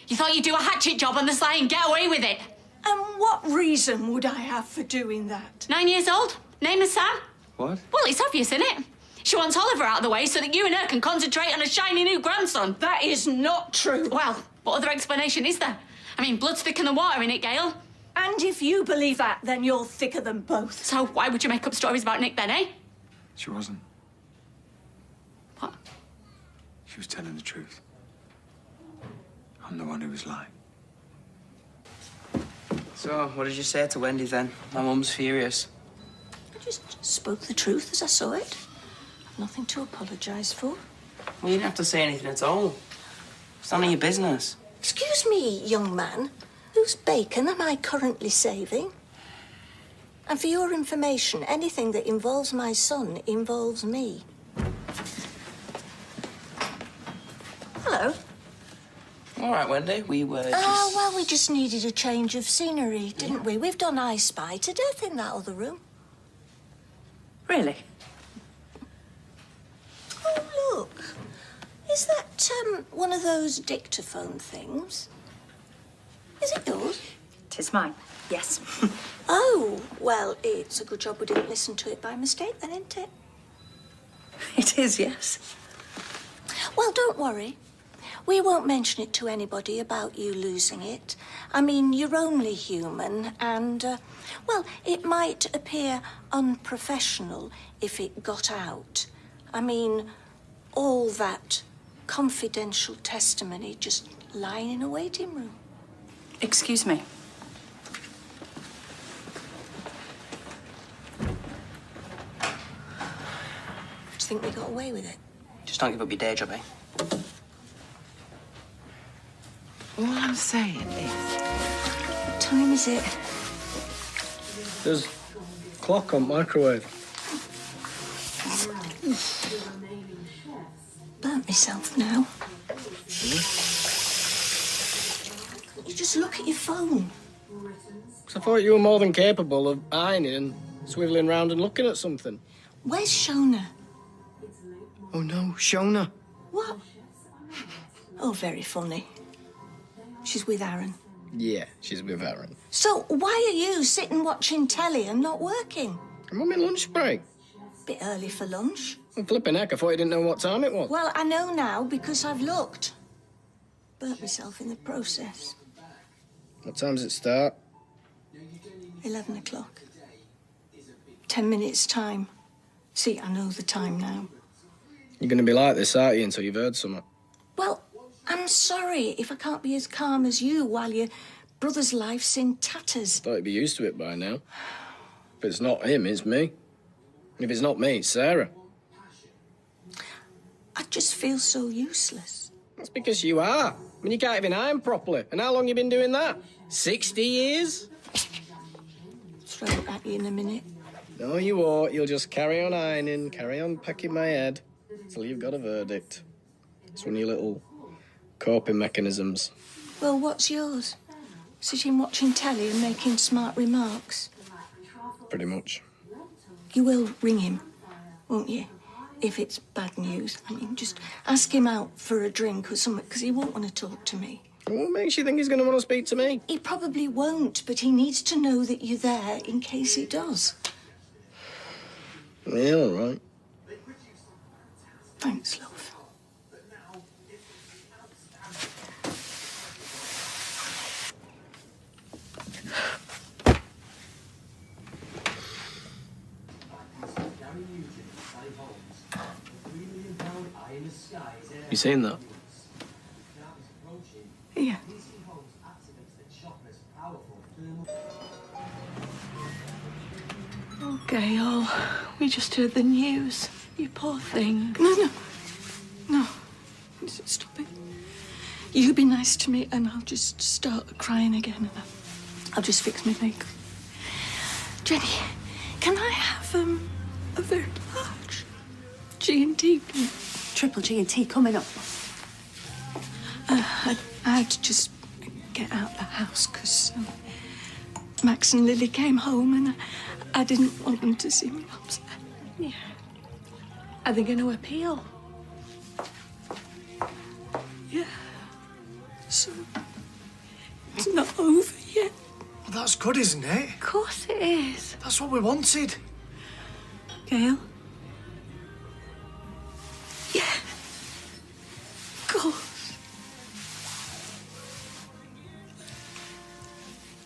You thought you'd do a hatchet job on the sly and get away with it. And what reason would I have for doing that? 9 years old? Name is Sam? What? Well, it's obvious, isn't it? She wants Oliver out of the way so that you and her can concentrate on a shiny new grandson. That is not true. Well, what other explanation is there? I mean, blood's thicker than water, innit, Gail? And if you believe that, then you're thicker than both. So why would you make up stories about Nick then, eh? She wasn't. What? She was telling the truth. I'm the one who was lying. So, what did you say to Wendy then? My mum's furious. I just spoke the truth as I saw it. I've nothing to apologise for. Well, you didn't have to say anything at all. It's none of your business. Excuse me, young man. Whose bacon am I currently saving? And for your information, anything that involves my son involves me. Hello. All right, Wendy, we were just... Oh, well, we just needed a change of scenery, didn't we? We've done I Spy to death in that other room. Really? Oh, look. Is that, one of those dictaphone things? Is it yours? 'Tis mine, yes. Oh, well, it's a good job we didn't listen to it by mistake then, isn't it? It is, yes. Well, don't worry. We won't mention it to anybody about you losing it. I mean, you're only human and, well, it might appear unprofessional if it got out. I mean, all that confidential testimony just lying in a waiting room. Excuse me. Do you think we got away with it? Just don't give up your day job, eh? All I'm saying is... What time is it? There's clock on microwave. Burnt myself now. You just look at your phone. 'Cause I thought you were more than capable of ironing and swivelling round and looking at something. Where's Shona? Oh, no, Shona. What? Oh, very funny. She's with Aaron. Yeah, she's with Aaron. So why are you sitting watching telly and not working? I'm on my lunch break. Bit early for lunch. I'm flipping heck, I thought you didn't know what time it was. Well, I know now because I've looked. Burnt myself in the process. What time does it start? 11 o'clock. 10 minutes' time. See, I know the time now. You're going to be like this, aren't you, until you've heard something? Well, I'm sorry if I can't be as calm as you while your brother's life's in tatters. Thought you'd be used to it by now. If it's not him, it's me. And if it's not me, it's Sarah. I just feel so useless. That's because you are. I mean, you can't even iron properly. And how long you been doing that? 60 years? Throw it at you in a minute. No, you won't. You'll just carry on ironing, carry on packing my head till you've got a verdict. It's one of your little coping mechanisms. Well, what's yours? Sitting watching telly and making smart remarks? Pretty much. You will ring him, won't you? If it's bad news. I mean, just ask him out for a drink or something, because he won't want to talk to me. What makes you think he's going to want to speak to me? He probably won't, but he needs to know that you're there in case he does. Yeah, all right. Thanks, love. You seen that? Yeah. Oh, Gail, we just heard the news. You poor thing. No. Stop it. You be nice to me and I'll just start crying again. And I'll just fix my makeup. Jenny, can I have, a very large G&T, please? Triple G&T coming up. I had to just get out the house because Max and Lily came home and I didn't want them to see me upset. Yeah. Are they going to appeal? Yeah. So, it's not over yet. Well, that's good, isn't it? Of course it is. That's what we wanted. Gail? Yeah. Of course.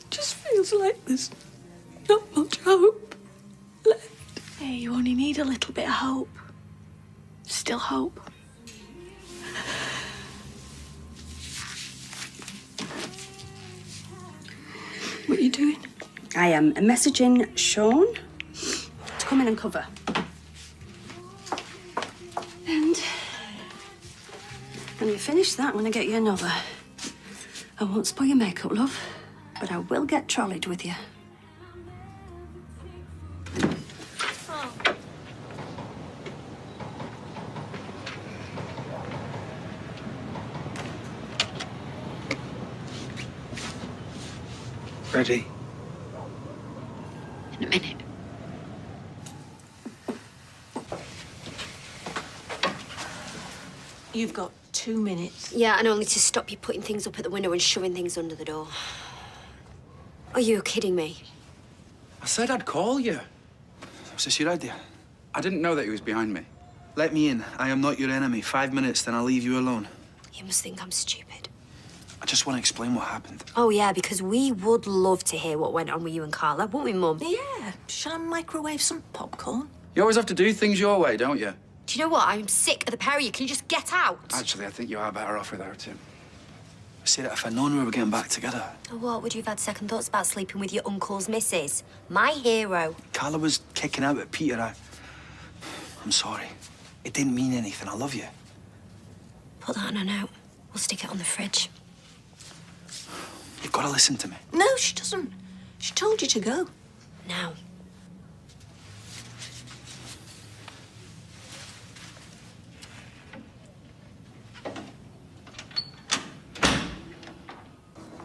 It just feels like there's not much hope left. Hey, you only need a little bit of hope. Still hope. What are you doing? I am messaging Sean to come in and cover. When you finish that, I'm going to get you another. I won't spoil your makeup, love, but I will get trolleyed with you. Ready? In a minute. You've got 2 minutes. Yeah, and only to stop you putting things up at the window and shoving things under the door. Are you kidding me? I said I'd call you. Was this your idea? I didn't know that he was behind me. Let me in. I am not your enemy. 5 minutes, then I'll leave you alone. You must think I'm stupid. I just want to explain what happened. Oh, yeah, because we would love to hear what went on with you and Carla, wouldn't we, Mum? Yeah. Shall I microwave some popcorn? You always have to do things your way, don't you? Do you know what? I'm sick of the pair of you. Can you just get out? Actually, I think you are better off without him. I said that if I'd known we were getting back together. Oh, what? Would you have had second thoughts about sleeping with your uncle's missus? My hero. Carla was kicking out at Peter. I'm sorry. It didn't mean anything. I love you. Put that on a note. We'll stick it on the fridge. You've got to listen to me. No, she doesn't. She told you to go. Now.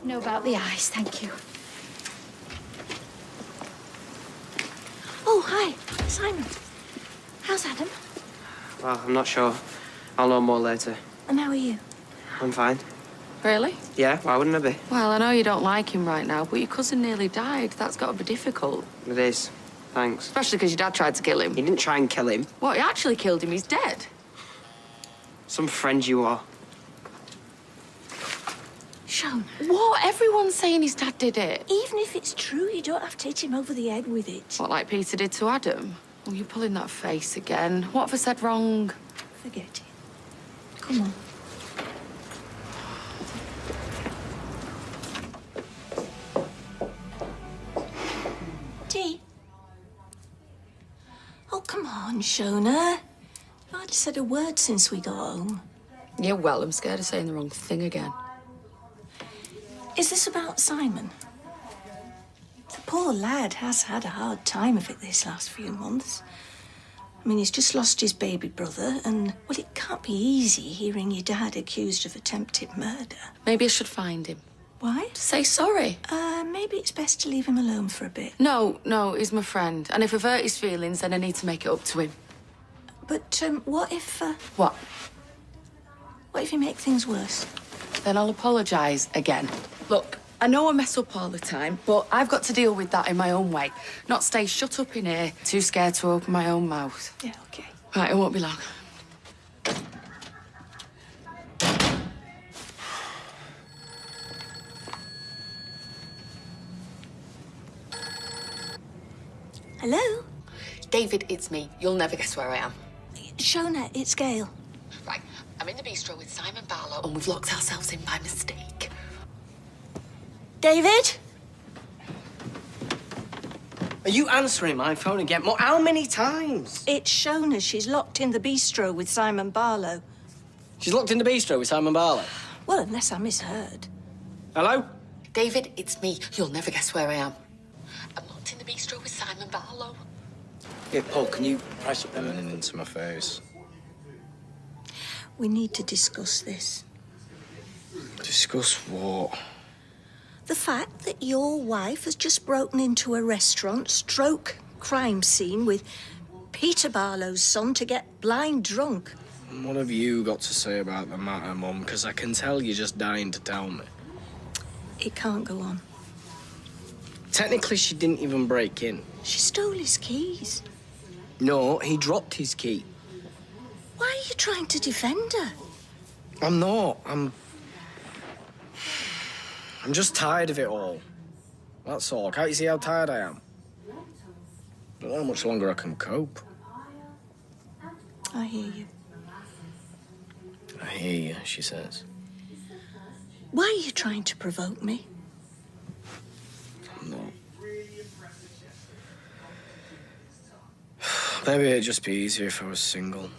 Know about the ice, thank you. Oh, hi. Simon. How's Adam? Well, I'm not sure. I'll know more later. And how are you? I'm fine. Really? Yeah, why wouldn't I be? Well, I know you don't like him right now, but your cousin nearly died. That's got to be difficult. It is. Thanks. Especially because your dad tried to kill him. He didn't try and kill him. What, he actually killed him? He's dead? Some friend you are. Sean. What? Everyone's saying his dad did it. Even if it's true, you don't have to hit him over the head with it. What, like Peter did to Adam? Oh, you're pulling that face again. What have I said wrong? Forget it. Come on. Tea? Oh, come on, Shona. You've hardly said a word since we got home. Yeah, well, I'm scared of saying the wrong thing again. Is this about Simon? The poor lad has had a hard time of it this last few months. I mean, he's just lost his baby brother, and, well, it can't be easy hearing your dad accused of attempted murder. Maybe I should find him. Why? Say sorry. Maybe it's best to leave him alone for a bit. No, he's my friend. And if I've hurt his feelings, then I need to make it up to him. But, what if... What? What if you make things worse? Then I'll apologise again. Look, I know I mess up all the time, but I've got to deal with that in my own way. Not stay shut up in here, too scared to open my own mouth. Yeah, OK. Right, it won't be long. Hello? David, it's me. You'll never guess where I am. Shona, it's Gail. Right, I'm in the bistro with Simon Barlow, and we've locked ourselves in by mistake. David? Are you answering my phone again? How many times? It's Shona. She's locked in the bistro with Simon Barlow. She's locked in the bistro with Simon Barlow. Well, unless I misheard. Hello? David, it's me. You'll never guess where I am. I'm locked in the bistro with Simon Barlow. Yeah, Paul, can you price up Burning into my face. We need to discuss this. Discuss what? The fact that your wife has just broken into a restaurant stroke crime scene with Peter Barlow's son to get blind drunk. What have you got to say about the matter, Mum? Because I can tell you're just dying to tell me. It can't go on. Technically, she didn't even break in. She stole his keys. No, he dropped his key. Why are you trying to defend her? I'm not. I'm just tired of it all. That's all. Can't you see how tired I am? Don't know how much longer I can cope. I hear you. I hear you, she says. Why are you trying to provoke me? I'm not. Maybe it'd just be easier if I was single.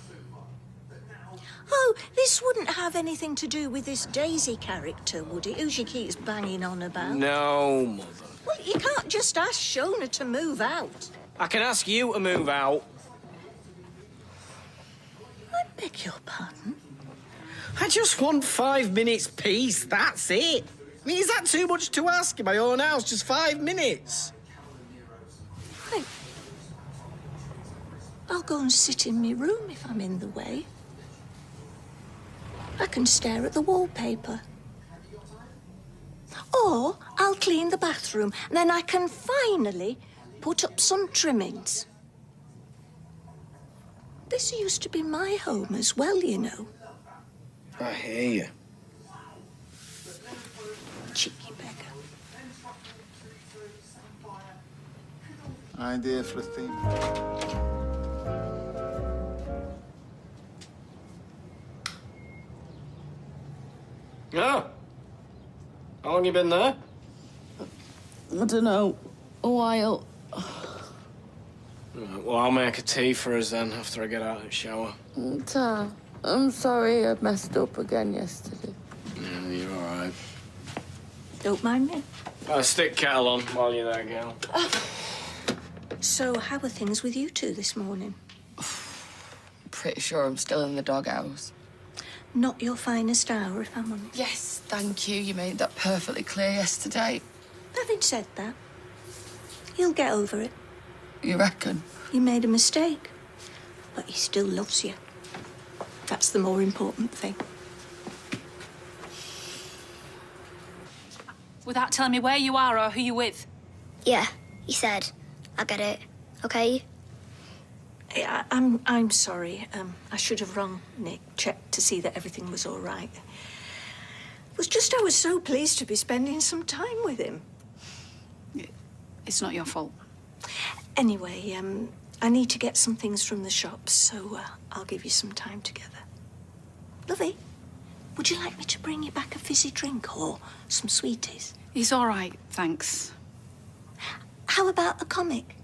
Oh, this this wouldn't have anything to do with this Daisy character, would it? Who she keeps banging on about? No, Mother. Well, you can't just ask Shona to move out. I can ask you to move out. I beg your pardon? I just want 5 minutes peace, that's it. I mean, is that too much to ask in my own house? Just 5 minutes? Right. I'll go and sit in my room if I'm in the way. I can stare at the wallpaper. Or I'll clean the bathroom, and then I can finally put up some trimmings. This used to be my home as well, you know. I hear you. Cheeky beggar. Idea for a theme. Oh. How long you been there? I don't know. A while. Right, well, I'll make a tea for us then after I get out of the shower. Ta, I'm sorry I messed up again yesterday. Yeah, you're all right. Don't mind me. Stick kettle on while you're there, Gail. So, how are things with you two this morning? Pretty sure I'm still in the doghouse. Not your finest hour, if I'm honest. Yes, thank you. You made that perfectly clear yesterday. Having said that, he'll get over it. You reckon? You made a mistake, but he still loves you. That's the more important thing. Without telling me where you are or who you're with. Yeah, he said. I get it. Okay? I'm sorry. I should have rung Nick, checked to see that everything was all right. It was just I was so pleased to be spending some time with him. It's not your fault. Anyway, I need to get some things from the shops, so I'll give you some time together. Lovey, would you like me to bring you back a fizzy drink or some sweeties? He's all right, thanks. How about a comic?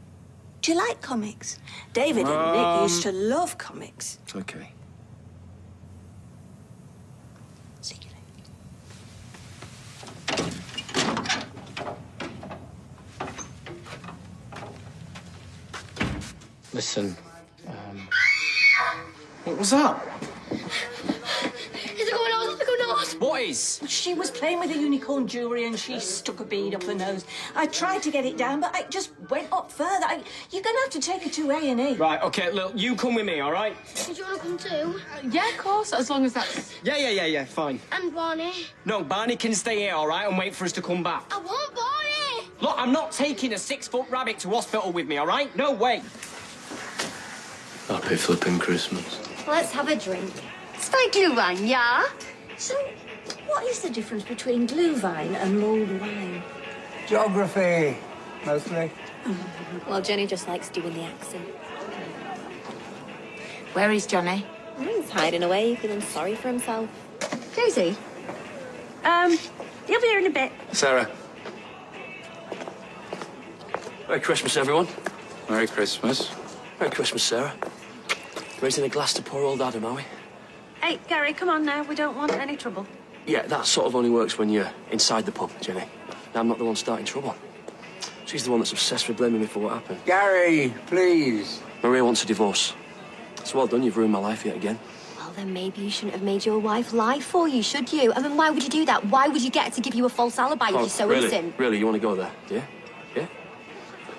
Do you like comics? David and Nick used to love comics. It's okay. See you later. Listen, what was that? Is it going on? Is it going on? What is? She was playing with the unicorn jewellery and she stuck a bead up her nose. I tried to get it down, but it just went up further. You're going to have to take her to A&E. Right, OK, look, you come with me, all right? Do you want to come too? Yeah, of course, as long as that's... Yeah, fine. And Barney? No, Barney can stay here, all right, and wait for us to come back. I want Barney! Look, I'm not taking a 6-foot rabbit to hospital with me, all right? No way. Happy flipping Christmas. Let's have a drink. Spike Glühwein, yeah? So, what is the difference between Glühwein and mulled wine? Geography, mostly. Well, Jenny just likes doing the accent. Where is Johnny? He's hiding away, feeling sorry for himself. Daisy? He'll be here in a bit. Sarah. Merry Christmas, everyone. Merry Christmas. Merry Christmas, Sarah. Raising a glass to poor old Adam, are we? Hey, Gary, come on now. We don't want any trouble. Yeah, that sort of only works when you're inside the pub, Jenny. I'm not the one starting trouble. She's the one that's obsessed with blaming me for what happened. Gary, please. Maria wants a divorce. So well done, you've ruined my life yet again. Well, then maybe you shouldn't have made your wife lie for you, should you? I mean, why would you do that? Why would you get her to give you a false alibi if you're so really? innocent? Really, you want to go there, do you? Yeah?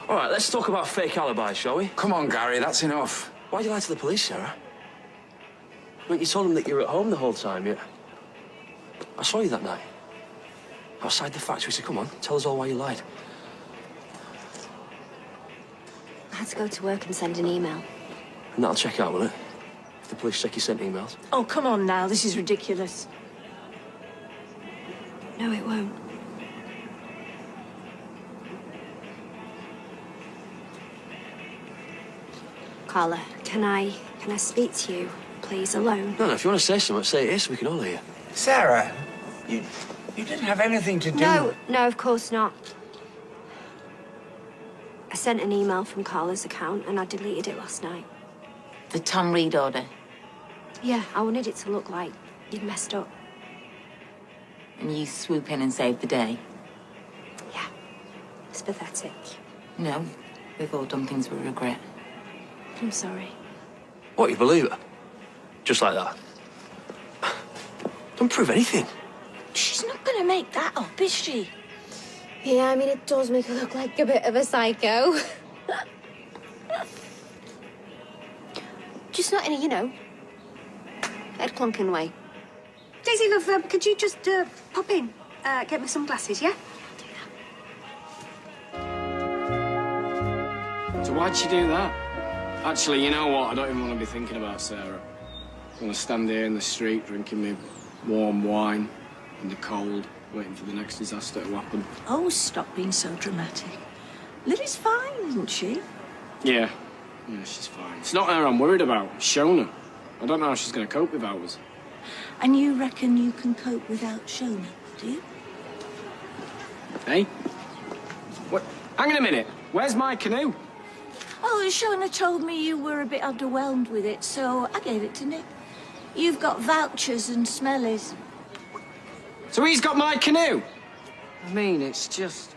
All right, let's talk about fake alibis, shall we? Come on, Gary, that's enough. Why'd you lie to the police, Sarah? I mean, you told them that you were at home the whole time, yeah? I saw you that night. Outside the factory, so come on, tell us all why you lied. I had to go to work and send an email. And that'll check out, will it? If the police check you sent emails. Oh, come on now. This is ridiculous. No, it won't. Carla, can I speak to you, please, alone? No, if you want to say something, say it here so we can all hear you. Sarah, you didn't have anything to do... No, of course not. I sent an email from Carla's account and I deleted it last night. The Tom Reed order. Yeah, I wanted it to look like You'd messed up. And you swoop in and save the day? Yeah. It's pathetic. No, we've all done things we regret. I'm sorry. What, you believe her? Just like that? Don't prove anything. She's not going to make that up, is she? Yeah, I mean, it does make her look like a bit of a psycho. Just not in a, head clunking way. Daisy, love, could you just pop in? Get me some glasses, yeah? So why'd she do that? Actually, you know what? I don't even want to be thinking about Sarah. I want to stand here in the street drinking me warm wine in the cold, waiting for the next disaster to happen. Oh, stop being so dramatic. Lily's fine, isn't she? Yeah, she's fine. It's not her I'm worried about. It's Shona. I don't know how she's going to cope without us. And you reckon you can cope without Shona, do you? Hey? What? Hang on a minute. Where's my canoe? Oh, Shona told me you were a bit underwhelmed with it, so I gave it to Nick. You've got vouchers and smellies. So he's got my canoe? I mean, it's just...